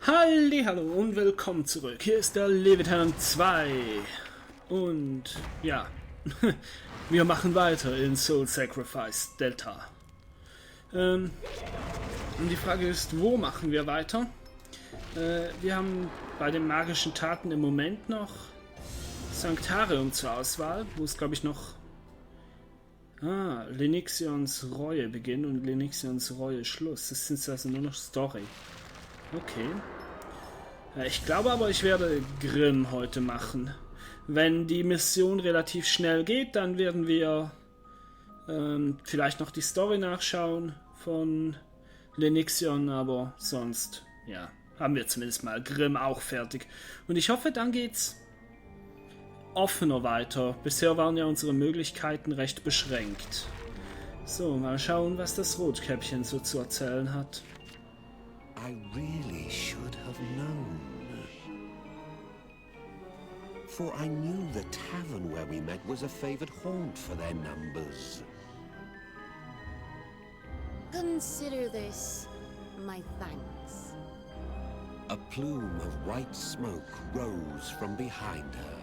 Hallo und willkommen zurück. Hier ist der Leviathan 2. Und ja, wir machen weiter in Soul Sacrifice Delta. Und die Frage ist, wo machen wir weiter? Wir haben bei den magischen Taten im Moment noch Sanktuarium zur Auswahl, wo es glaube ich noch Lenixions Reue Beginn und Lenixions Reue Schluss. Das sind also nur noch Story. Okay. Ich glaube aber, ich werde Grimm heute machen. Wenn die Mission relativ schnell geht, dann werden wir vielleicht noch die Story nachschauen von Lenixion, aber sonst, ja, haben wir zumindest mal Grimm auch fertig. Und ich hoffe, dann geht's offener weiter. Bisher waren ja unsere Möglichkeiten recht beschränkt. So, mal schauen, was das Rotkäppchen so zu erzählen hat. I really should have known. For I knew the tavern where we met was a favored haunt for their numbers. Consider this my thanks. A plume of white smoke rose from behind her.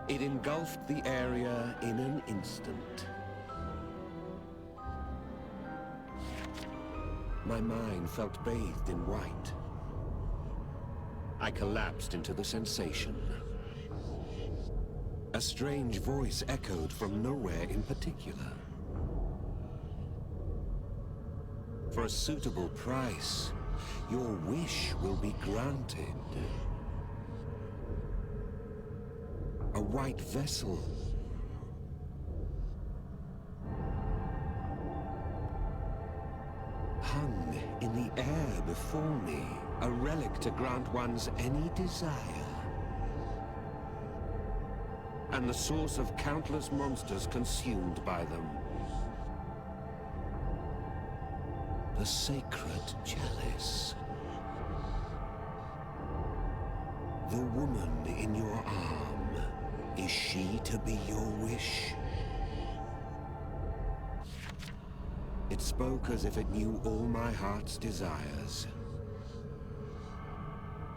It engulfed the area in an instant. My mind felt bathed in white. I collapsed into the sensation. A strange voice echoed from nowhere in particular. For a suitable price, your wish will be granted. A white vessel. Hung in the air before me, a relic to grant one's any desire. And the source of countless monsters consumed by them. The sacred chalice. The woman in your arm, is she to be your wish? It spoke as if it knew all my heart's desires.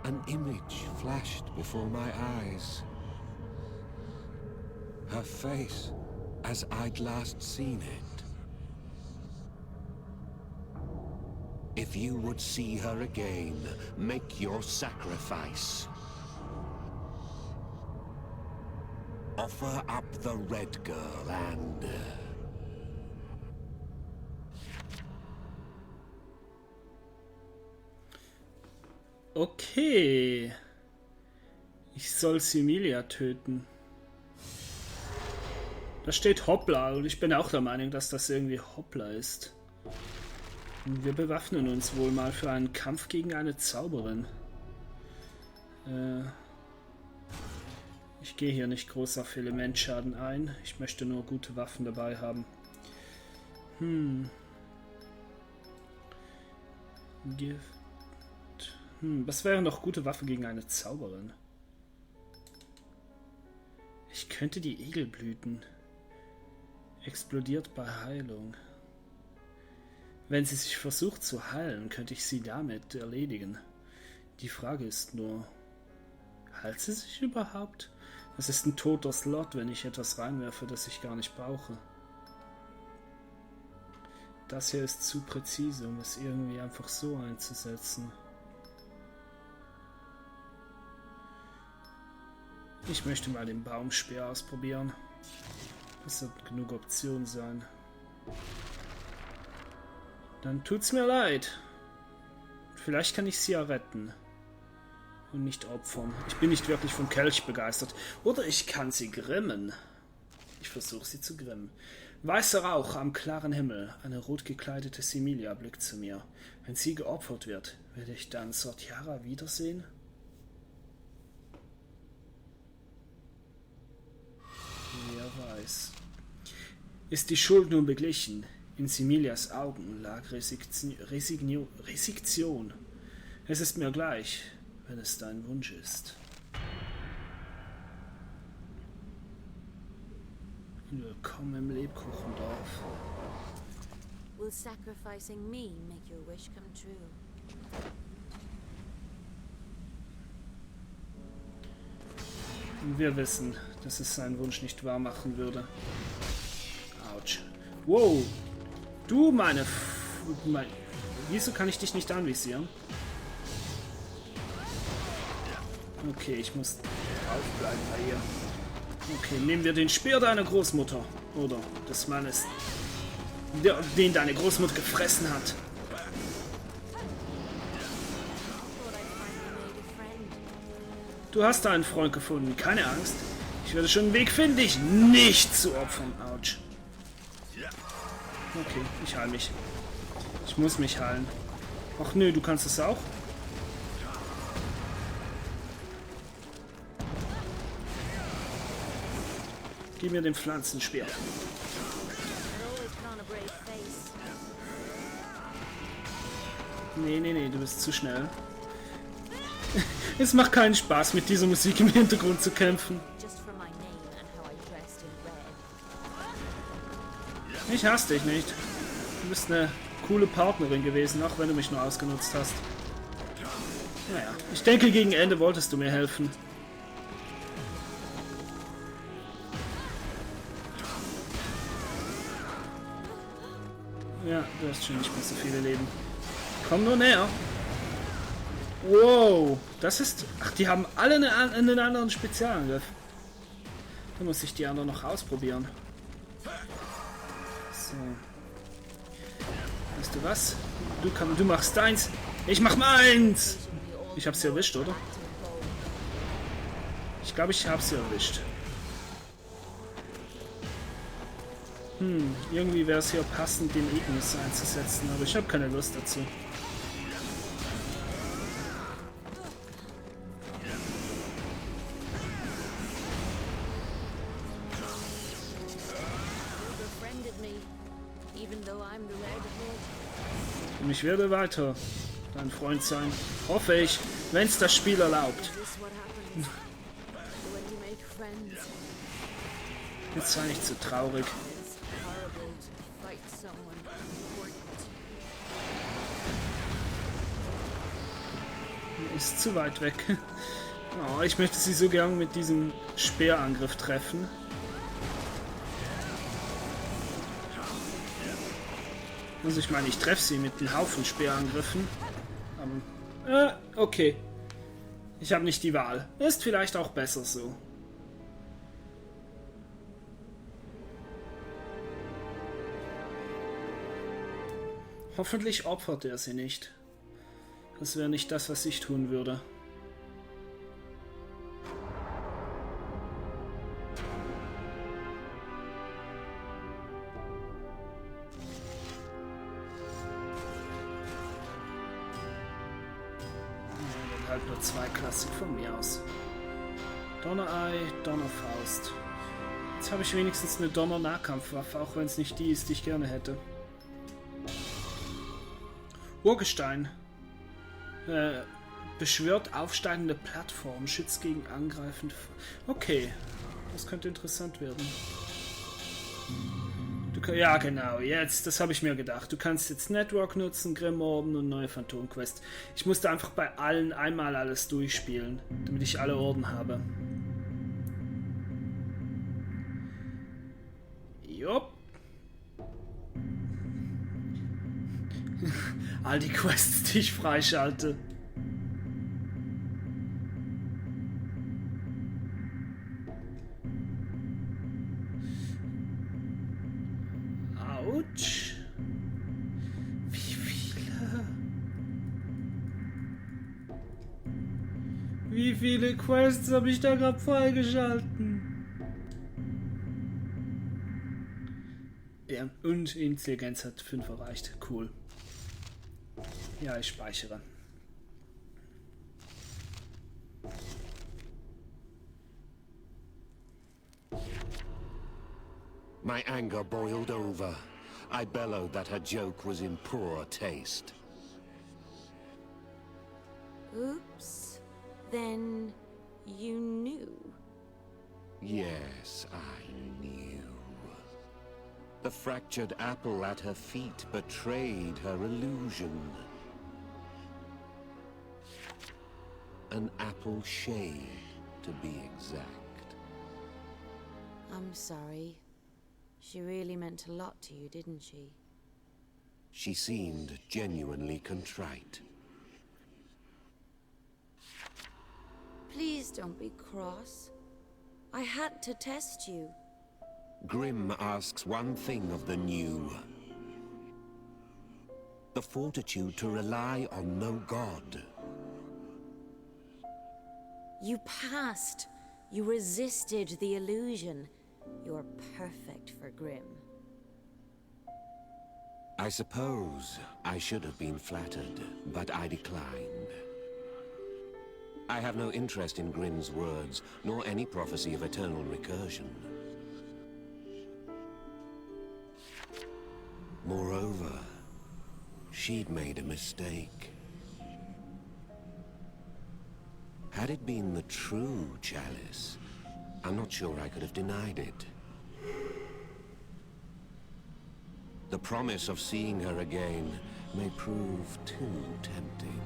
An image flashed before my eyes. Her face, as I'd last seen it. If you would see her again, make your sacrifice. Offer up the red girl and... Okay. Ich soll Similia töten. Da steht Hoppla und ich bin auch der Meinung, dass das irgendwie Hoppla ist. Und wir bewaffnen uns wohl mal für einen Kampf gegen eine Zauberin. Ich gehe hier nicht groß auf Elementschaden ein. Ich möchte nur gute Waffen dabei haben. Was wäre noch gute Waffe gegen eine Zauberin? Ich könnte die Egelblüten. Explodiert bei Heilung. Wenn sie sich versucht zu heilen, könnte ich sie damit erledigen. Die Frage ist nur, heilt sie sich überhaupt? Das ist ein toter Slot, wenn ich etwas reinwerfe, das ich gar nicht brauche. Das hier ist zu präzise, um es irgendwie einfach so einzusetzen. Ich möchte mal den Baumspeer ausprobieren. Das wird genug Option sein. Dann tut's mir leid. Vielleicht kann ich sie ja retten. Und nicht opfern. Ich bin nicht wirklich vom Kelch begeistert. Oder ich kann sie grimmen. Ich versuche sie zu grimmen. Weißer Rauch am klaren Himmel. Eine rot gekleidete Similia blickt zu mir. Wenn sie geopfert wird, werde ich dann Sortiara wiedersehen? Wer weiß. Ist die Schuld nun beglichen? In Similias Augen lag Resignion. Es ist mir gleich, wenn es dein Wunsch ist. Willkommen im Lebkuchendorf. Will sacrificing me make your wish come true? Wir wissen, dass es seinen Wunsch nicht wahr machen würde. Autsch. Wow. Du, wieso kann ich dich nicht anvisieren? Okay, ich muss draufbleiben bei ihr. Okay, nehmen wir den Speer deiner Großmutter. Oder des Mannes, den deine Großmutter gefressen hat. Du hast einen Freund gefunden, keine Angst. Ich werde schon einen Weg finden, dich nicht zu opfern. Autsch. Okay, ich heile mich. Ich muss mich heilen. Ach nö, du kannst es auch? Gib mir den Pflanzenspeer. Nee, du bist zu schnell. Es macht keinen Spaß, mit dieser Musik im Hintergrund zu kämpfen. Ich hasse dich nicht. Du bist eine coole Partnerin gewesen, auch wenn du mich nur ausgenutzt hast. Naja, ich denke, gegen Ende wolltest du mir helfen. Ja, du hast schon nicht mehr so viele Leben. Komm nur näher. Wow, das ist... Ach, die haben alle einen anderen Spezialangriff. Da muss ich die anderen noch ausprobieren. So. Weißt du was? Du machst deins. Ich mach meins. Ich hab's sie erwischt, oder? Ich glaube, ich hab's sie erwischt. Irgendwie wäre es hier passend, den Ignis einzusetzen, aber ich habe keine Lust dazu. Und ich werde weiter dein Freund sein. Hoffe ich, wenn es das Spiel erlaubt. Jetzt sei nicht so traurig. Ist zu weit weg. Oh, ich möchte sie so gern mit diesem Speerangriff treffen. Also ich meine, ich treffe sie mit einem Haufen Speerangriffen. Okay. Ich habe nicht die Wahl. Ist vielleicht auch besser so. Hoffentlich opfert er sie nicht. Das wäre nicht das, was ich tun würde. Ja, halt nur zwei Klassen von mir aus. Donnerei, Donnerfaust. Jetzt habe ich wenigstens eine Donner-Nahkampfwaffe, auch wenn es nicht die ist, die ich gerne hätte. Urgestein. Beschwört aufsteigende Plattform, schützt gegen angreifende... Okay, das könnte interessant werden. Ja, genau, jetzt, das habe ich mir gedacht. Du kannst jetzt Network nutzen, Grimm-Orden und neue Phantom-Quest. Ich musste einfach bei allen einmal alles durchspielen, damit ich alle Orden habe. Jupp. All die Quests, die ich freischalte. Autsch. Wie viele? Wie viele Quests habe ich da gerade freigeschalten? Ja, und Intelligenz hat 5 erreicht. Cool. Ja, ich speichere. My anger boiled over. I bellowed that her joke was in poor taste. Oops. Then you knew. Yes, I knew. The fractured apple at her feet betrayed her illusion. An apple shade, to be exact. I'm sorry. She really meant a lot to you, didn't she? She seemed genuinely contrite. Please don't be cross. I had to test you. Grimm asks one thing of the new. The fortitude to rely on no god. You passed. You resisted the illusion. You're perfect for Grimm. I suppose I should have been flattered, but I declined. I have no interest in Grimm's words, nor any prophecy of eternal recursion. Moreover, she'd made a mistake. Had it been the true chalice, I'm not sure I could have denied it. The promise of seeing her again may prove too tempting.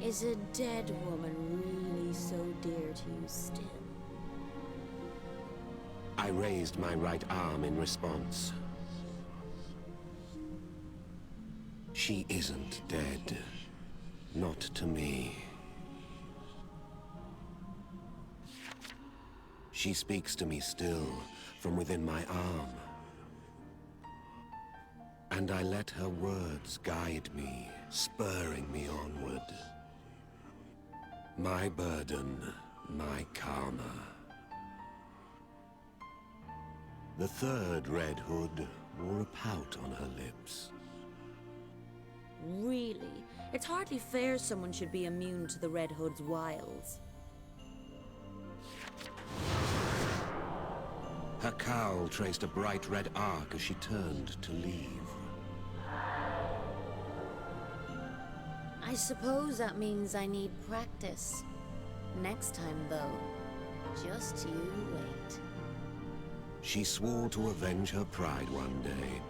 Is a dead woman really so dear to you still? I raised my right arm in response. She isn't dead. Not to me. She speaks to me still, from within my arm. And I let her words guide me, spurring me onward. My burden, my karma. The third Red Hood wore a pout on her lips. Really? It's hardly fair someone should be immune to the Red Hood's wiles. Her cowl traced a bright red arc as she turned to leave. I suppose that means I need practice. Next time, though, just you wait. She swore to avenge her pride one day,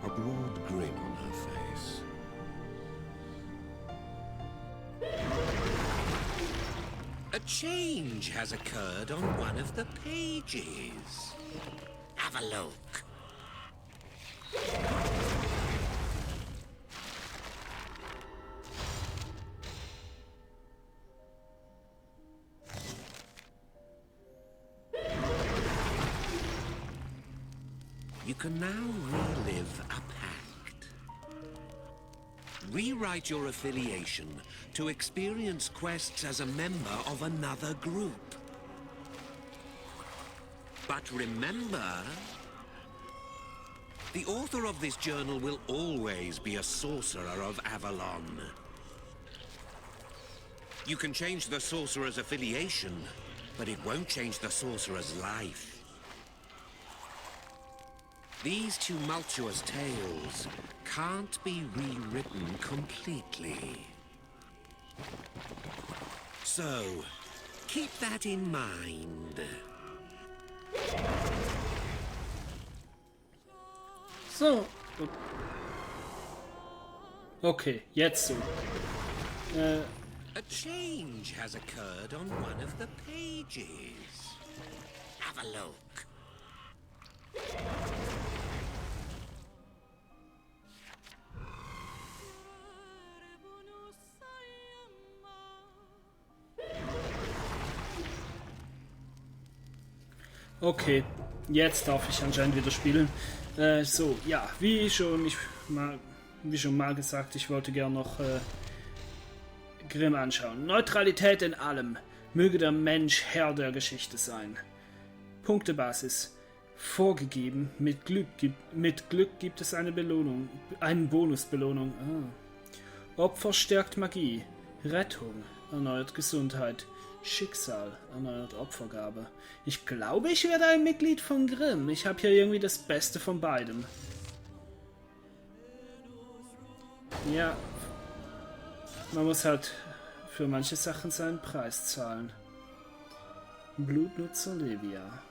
a broad grin on her face. A change has occurred on one of the pages. Have a look. You can now relive a pact. Rewrite your affiliation to experience quests as a member of another group. But remember, the author of this journal will always be a sorcerer of Avalon. You can change the sorcerer's affiliation, but it won't change the sorcerer's life. These tumultuous tales can't be rewritten completely. So, keep that in mind. So. Okay, jetzt so. A change has occurred on one of the pages. Have a look. Okay, jetzt darf ich anscheinend wieder spielen. So, ja, wie schon mal gesagt, ich wollte gern noch Grimm anschauen. Neutralität in allem. Möge der Mensch Herr der Geschichte sein. Punktebasis. Vorgegeben. Mit Glück gibt es eine Belohnung. Eine Bonusbelohnung. Opfer stärkt Magie. Rettung. Erneuert Gesundheit. Schicksal. Erneuert Opfergabe. Ich glaube, ich werde ein Mitglied von Grimm. Ich habe hier irgendwie das Beste von beidem. Ja. Man muss halt für manche Sachen seinen Preis zahlen. Blutnutzer Livia.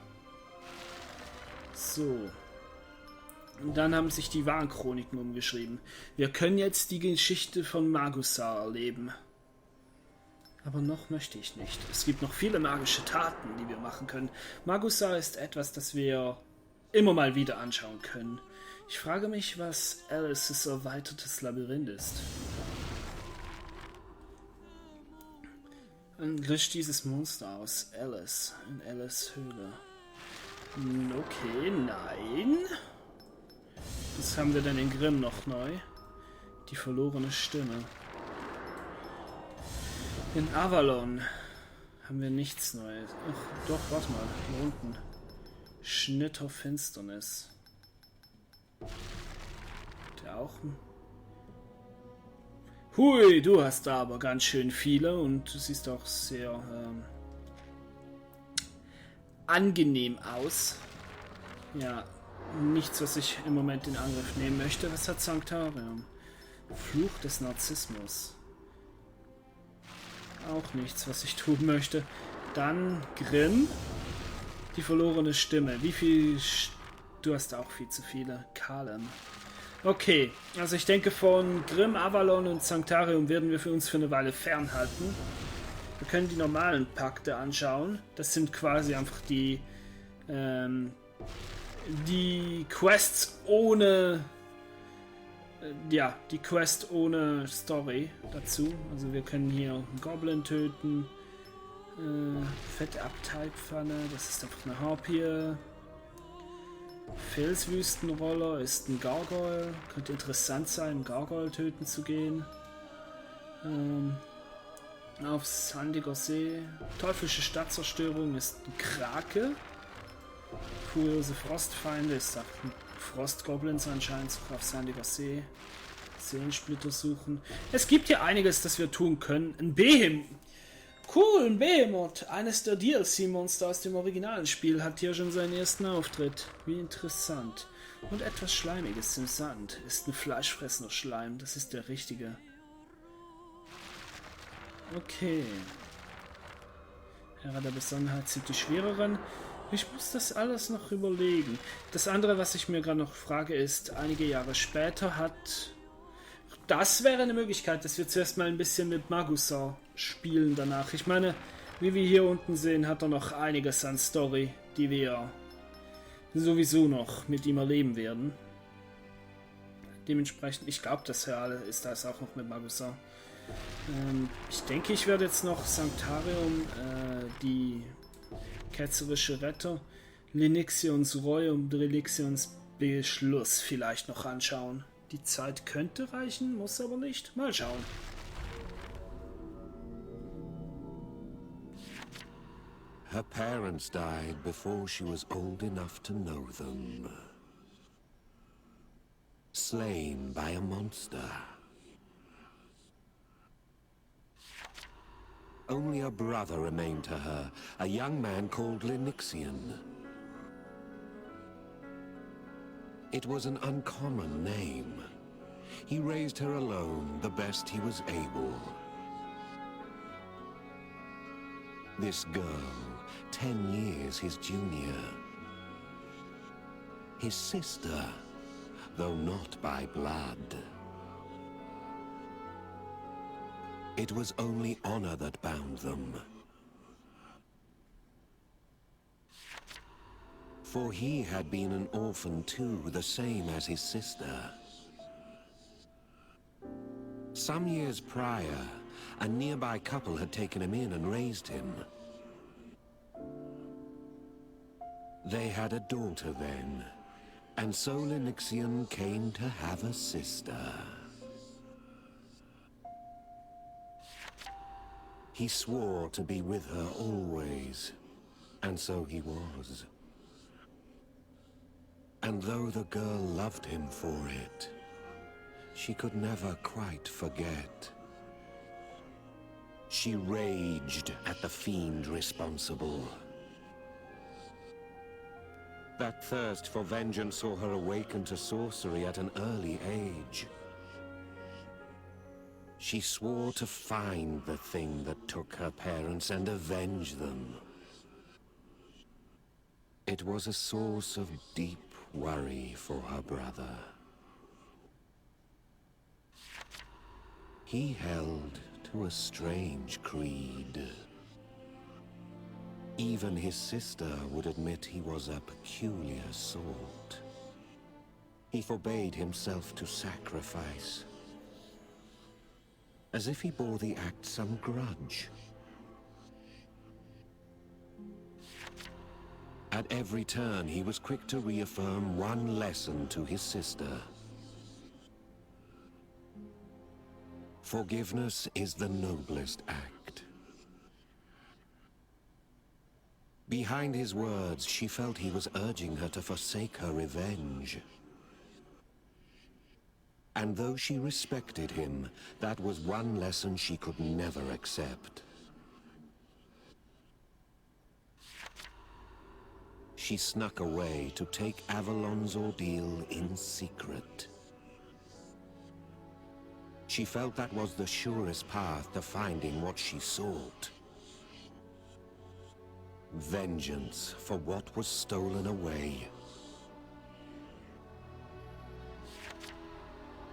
So. Und dann haben sich die Warnchroniken umgeschrieben. Wir können jetzt die Geschichte von Magusar erleben. Aber noch möchte ich nicht. Es gibt noch viele magische Taten, die wir machen können. Magusar ist etwas, das wir immer mal wieder anschauen können. Ich frage mich, was Alices erweitertes Labyrinth ist. Dann löscht dieses Monster aus. Alice. In Alice Höhle. Okay, nein. Was haben wir denn in Grimm noch neu? Die verlorene Stimme. In Avalon haben wir nichts Neues. Ach, doch, warte mal. Hier unten. Schnitter Finsternis. Der auch. Hui, du hast da aber ganz schön viele und du siehst auch sehr angenehm aus. Ja, nichts, was ich im Moment in Angriff nehmen möchte. Was hat Sanktuarium? Fluch des Narzissmus. Auch nichts, was ich tun möchte. Dann Grimm. Die verlorene Stimme. Wie viel... Du hast auch viel zu viele. Kalem. Okay, also ich denke von Grimm, Avalon und Sanktuarium werden wir für uns für eine Weile fernhalten. Wir können die normalen Pakte anschauen. Das sind quasi einfach die Quests ohne... ja, die Quest ohne Story dazu. Also wir können hier einen Goblin töten. Fette Abteilpfanne, das ist einfach eine Harpie. Felswüstenroller ist ein Gargoyle. Könnte interessant sein, einen Gargoyle töten zu gehen. Auf sandiger See. Teuflische Stadtzerstörung ist ein Krake. Furiose Frostfeinde ist auch ein Frostgoblins anscheinend auf sandiger See. Seelensplitter suchen. Es gibt hier einiges, das wir tun können. Ein Behemoth. Cool, ein Behemoth. Eines der DLC-Monster aus dem originalen Spiel hat hier schon seinen ersten Auftritt. Wie interessant. Und etwas Schleimiges im Sand. Ist ein fleischfressender Schleim. Das ist der richtige. Okay. Herr der Besonnenheit sind die schwereren. Ich muss das alles noch überlegen. Das andere, was ich mir gerade noch frage, ist, einige Jahre später hat... Das wäre eine Möglichkeit, dass wir zuerst mal ein bisschen mit Magusar spielen danach. Ich meine, wie wir hier unten sehen, hat er noch einiges an Story, die wir sowieso noch mit ihm erleben werden. Dementsprechend, ich glaube, das Reale ist das auch noch mit Magusar. Ich denke, ich werde jetzt noch Sanktuarium, die ketzerische Retter, Linixions Reue und Relixions Beschluss vielleicht noch anschauen. Die Zeit könnte reichen, muss aber nicht. Mal schauen. Her parents died before she was old enough to know them. Slain by a monster. Only a brother remained to her, a young man called Linixion. It was an uncommon name. He raised her alone, the best he was able. This girl, 10 years his junior. His sister, though not by blood. It was only honor that bound them. For he had been an orphan too, the same as his sister. Some years prior, a nearby couple had taken him in and raised him. They had a daughter then, and so Linixion came to have a sister. He swore to be with her always, and so he was. And though the girl loved him for it, she could never quite forget. She raged at the fiend responsible. That thirst for vengeance saw her awaken to sorcery at an early age. She swore to find the thing that took her parents and avenge them. It was a source of deep worry for her brother. He held to a strange creed. Even his sister would admit he was a peculiar sort. He forbade himself to sacrifice, as if he bore the act some grudge. At every turn, he was quick to reaffirm one lesson to his sister. Forgiveness is the noblest act. Behind his words, she felt he was urging her to forsake her revenge. And though she respected him, that was one lesson she could never accept. She snuck away to take Avalon's ordeal in secret. She felt that was the surest path to finding what she sought. Vengeance for what was stolen away.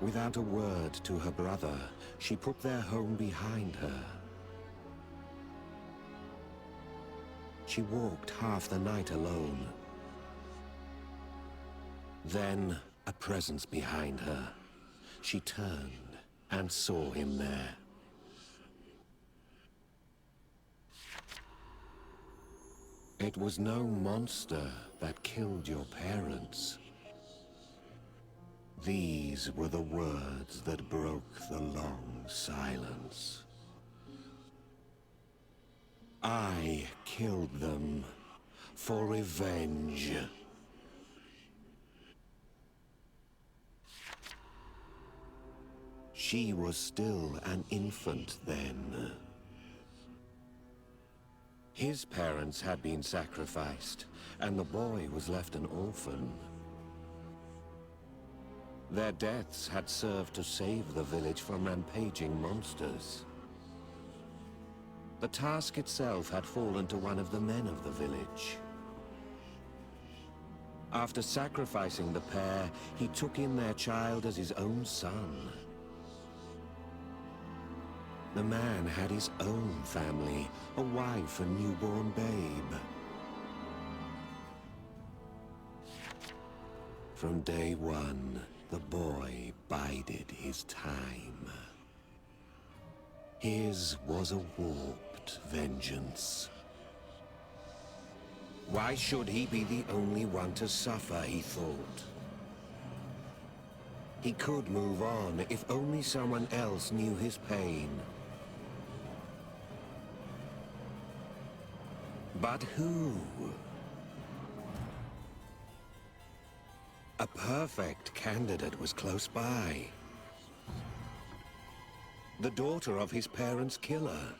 Without a word to her brother, she put their home behind her. She walked half the night alone. Then, a presence behind her. She turned and saw him there. It was no monster that killed your parents. These were the words that broke the long silence. I killed them for revenge. She was still an infant then. His parents had been sacrificed, and the boy was left an orphan. Their deaths had served to save the village from rampaging monsters. The task itself had fallen to one of the men of the village. After sacrificing the pair, he took in their child as his own son. The man had his own family, a wife and newborn babe. From day one, the boy bided his time. His was a warped vengeance. Why should he be the only one to suffer, he thought. He could move on if only someone else knew his pain. But who? A perfect candidate was close by. The daughter of his parents' killer.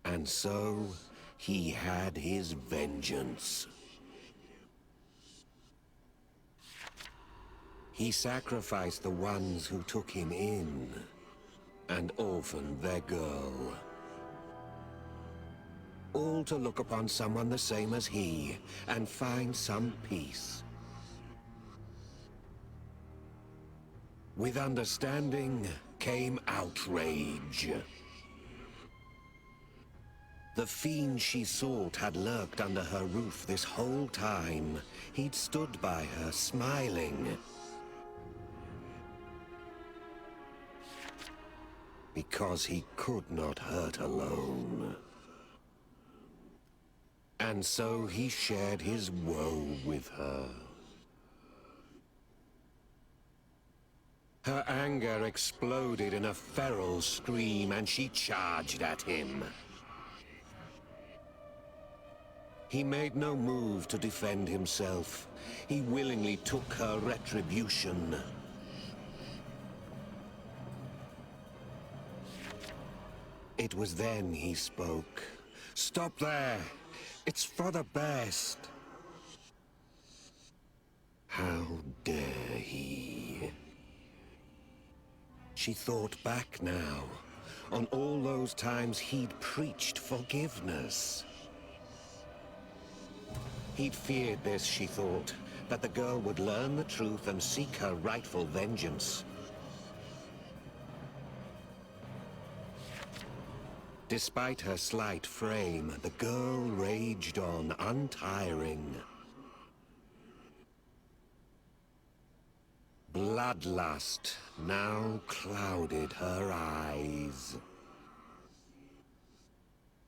And so, he had his vengeance. He sacrificed the ones who took him in, and orphaned their girl. All to look upon someone the same as he, and find some peace. With understanding came outrage. The fiend she sought had lurked under her roof this whole time. He'd stood by her, smiling. Because he could not hurt alone. And so he shared his woe with her. Her anger exploded in a feral scream, and she charged at him. He made no move to defend himself. He willingly took her retribution. It was then he spoke. "Stop there! It's for the best." How dare he? She thought back now, on all those times he'd preached forgiveness. He'd feared this, she thought, that the girl would learn the truth and seek her rightful vengeance. Despite her slight frame, the girl raged on, untiring. Bloodlust now clouded her eyes,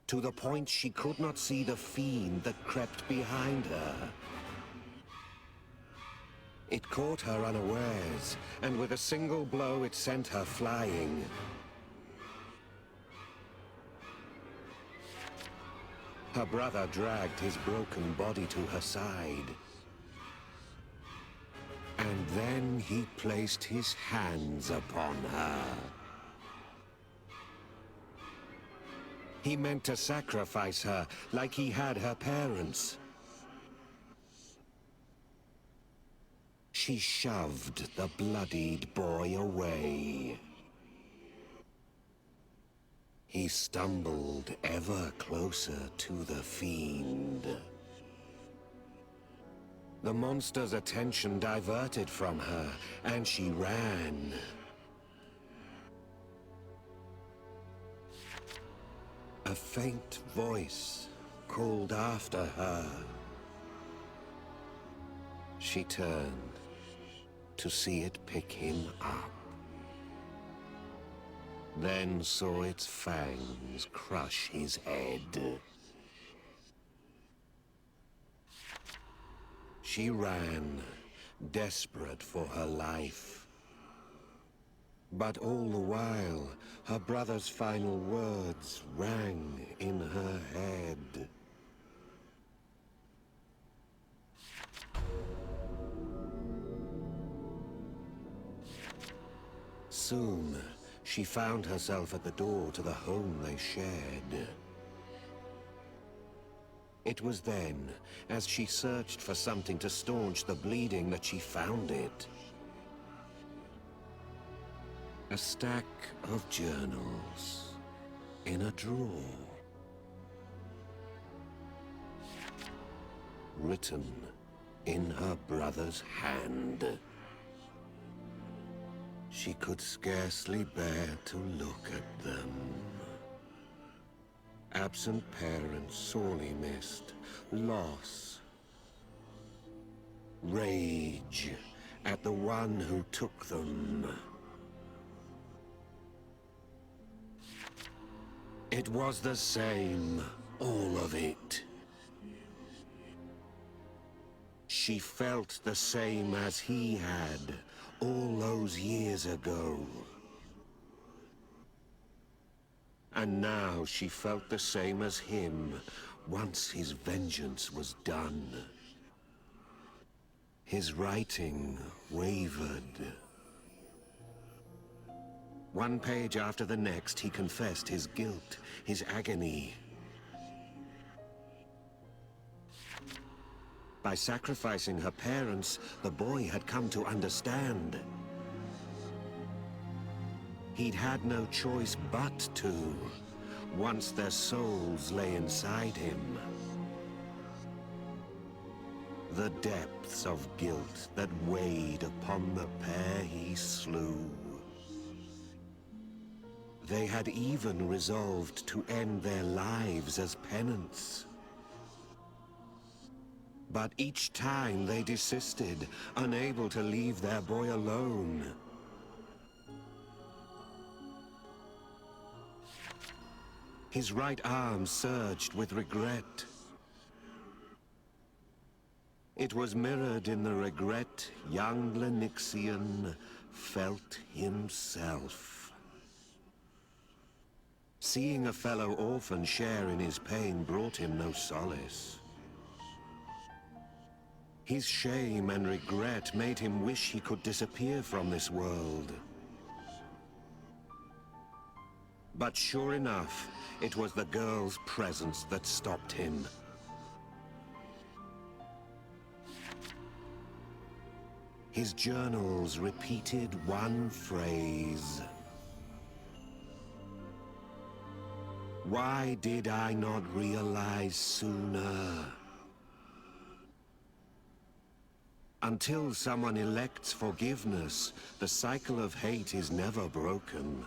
to the point she could not see the fiend that crept behind her. It caught her unawares, and with a single blow it sent her flying. Her brother dragged his broken body to her side. And then he placed his hands upon her. He meant to sacrifice her like he had her parents. She shoved the bloodied boy away. He stumbled ever closer to the fiend. The monster's attention diverted from her, and she ran. A faint voice called after her. She turned to see it pick him up, then saw its fangs crush his head. She ran, desperate for her life. But all the while, her brother's final words rang in her head. Soon, she found herself at the door to the home they shared. It was then, as she searched for something to staunch the bleeding, that she found it. A stack of journals in a drawer. Written in her brother's hand. She could scarcely bear to look at them. Absent parents sorely missed, loss, rage at the one who took them. It was the same, all of it. She felt the same as he had all those years ago. And now she felt the same as him, once his vengeance was done. His writing wavered. One page after the next, he confessed his guilt, his agony. By sacrificing her parents, the boy had come to understand. He'd had no choice but to, once their souls lay inside him. The depths of guilt that weighed upon the pair he slew. They had even resolved to end their lives as penance. But each time they desisted, unable to leave their boy alone. His right arm surged with regret. It was mirrored in the regret young Lenixian felt himself. Seeing a fellow orphan share in his pain brought him no solace. His shame and regret made him wish he could disappear from this world. But sure enough, it was the girl's presence that stopped him. His journals repeated one phrase. Why did I not realize sooner? Until someone elects forgiveness, the cycle of hate is never broken.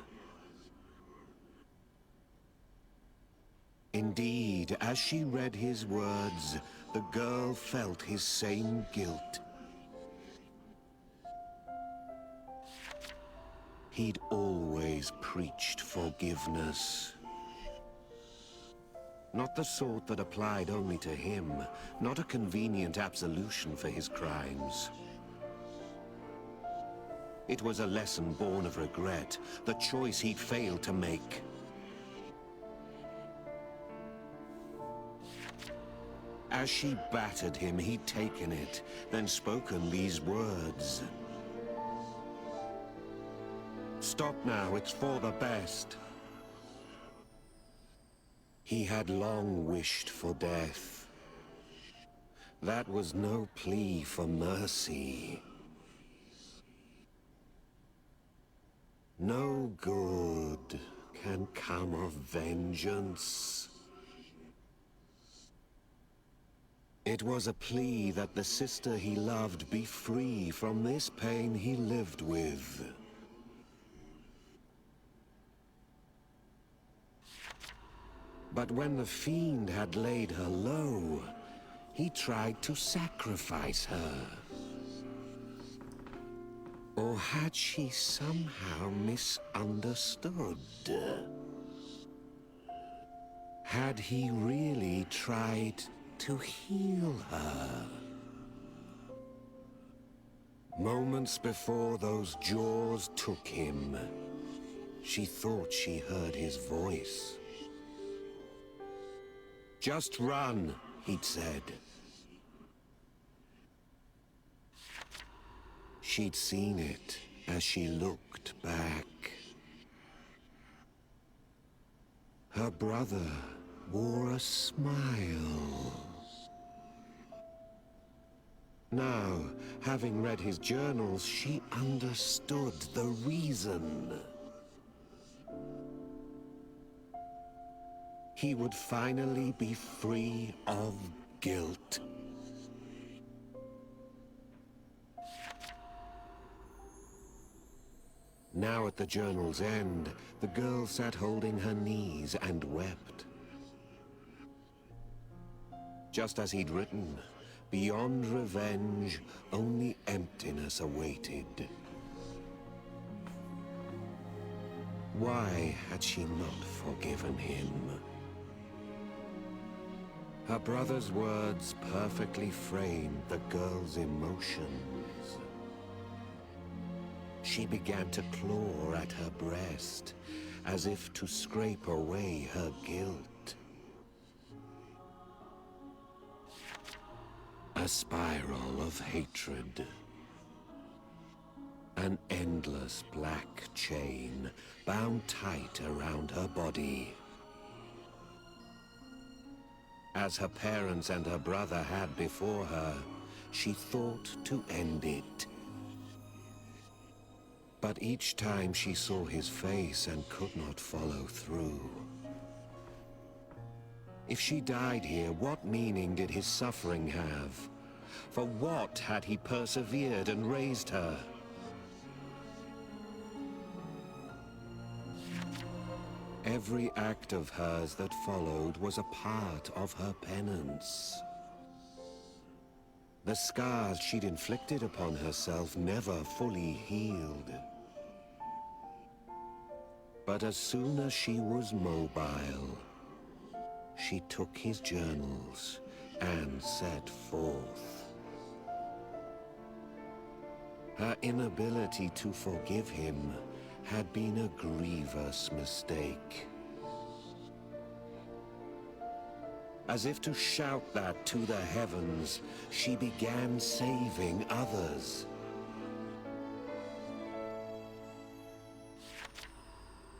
Indeed, as she read his words, the girl felt his same guilt. He'd always preached forgiveness. Not the sort that applied only to him, not a convenient absolution for his crimes. It was a lesson born of regret, the choice he'd failed to make. As she battered him, he'd taken it, then spoken these words. Stop now, it's for the best. He had long wished for death. That was no plea for mercy. No good can come of vengeance. It was a plea that the sister he loved be free from this pain he lived with. But when the fiend had laid her low, he tried to sacrifice her. Or had she somehow misunderstood? Had he really tried to heal her? Moments before those jaws took him, she thought she heard his voice. Just run, he'd said. She'd seen it as she looked back. Her brother wore a smile. Now, having read his journals, she understood the reason. He would finally be free of guilt. Now at the journal's end, the girl sat holding her knees and wept. Just as he'd written, beyond revenge, only emptiness awaited. Why had she not forgiven him? Her brother's words perfectly framed the girl's emotions. She began to claw at her breast, as if to scrape away her guilt. A spiral of hatred. An endless black chain bound tight around her body. As her parents and her brother had before her, she thought to end it. But each time she saw his face and could not follow through. If she died here, what meaning did his suffering have? For what had he persevered and raised her? Every act of hers that followed was a part of her penance. The scars she'd inflicted upon herself never fully healed. But as soon as she was mobile, she took his journals and set forth. Her inability to forgive him had been a grievous mistake. As if to shout that to the heavens, she began saving others.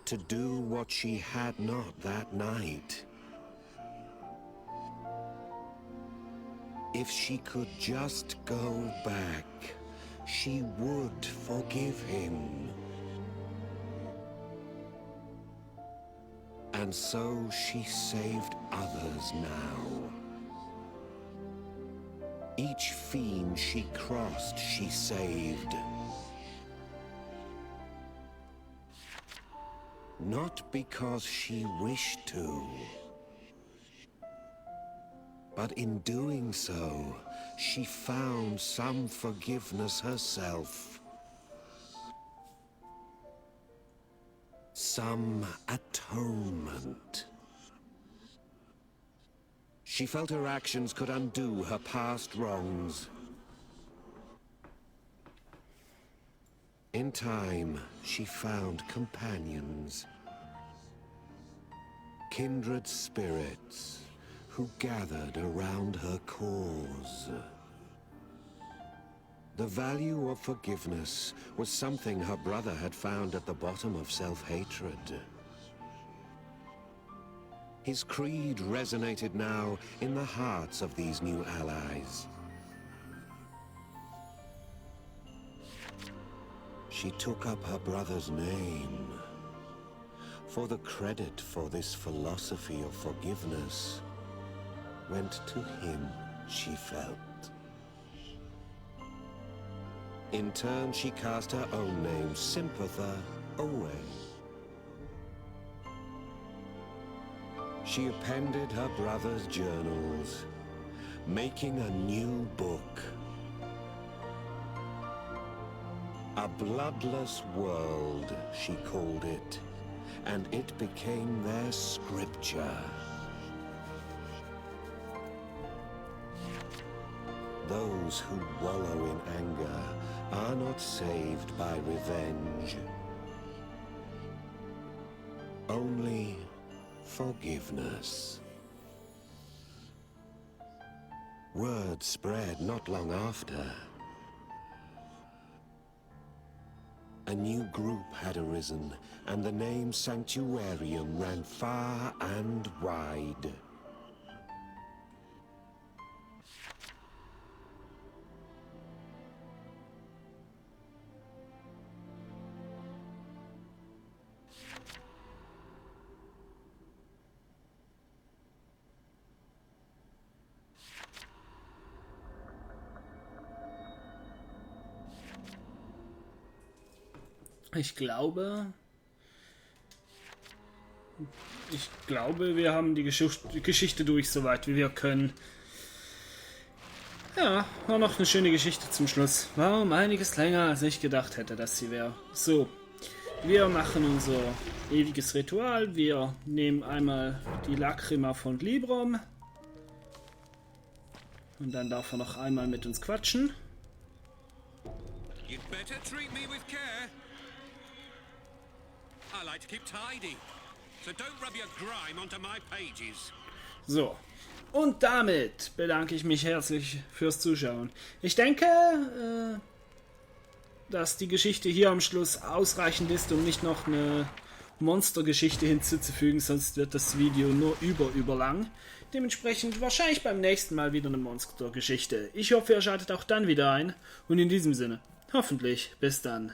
To do what she had not that night. If she could just go back, she would forgive him. And so she saved others now. Each fiend she crossed, she saved. Not because she wished to, but in doing so, she found some forgiveness herself. Some atonement. She felt her actions could undo her past wrongs. In time, she found companions. Kindred spirits who gathered around her cause. The value of forgiveness was something her brother had found at the bottom of self-hatred. His creed resonated now in the hearts of these new allies. She took up her brother's name, for the credit for this philosophy of forgiveness went to him, she felt. In turn, she cast her own name, Sympatha, away. She appended her brother's journals, making a new book. A bloodless world, she called it, and it became their scripture. Those who wallow in anger are not saved by revenge. Only forgiveness. Word spread not long after. A new group had arisen, and the name Sanktuarium ran far and wide. Ich glaube, wir haben die Geschichte durch, soweit wie wir können. Ja, war noch eine schöne Geschichte zum Schluss. War um einiges länger, als ich gedacht hätte, dass sie wäre. So, wir machen unser ewiges Ritual. Wir nehmen einmal die Lacrima von Librom. Und dann darf er noch einmal mit uns quatschen. You'd better treat me with care. I like to keep tidy, so don't rub your grime onto my pages. So, und damit bedanke ich mich herzlich fürs Zuschauen. Ich denke, dass die Geschichte hier am Schluss ausreichend ist, um nicht noch eine Monstergeschichte hinzuzufügen, sonst wird das Video nur überlang. Dementsprechend wahrscheinlich beim nächsten Mal wieder eine Monstergeschichte. Ich hoffe, ihr schaltet auch dann wieder ein und in diesem Sinne, hoffentlich bis dann.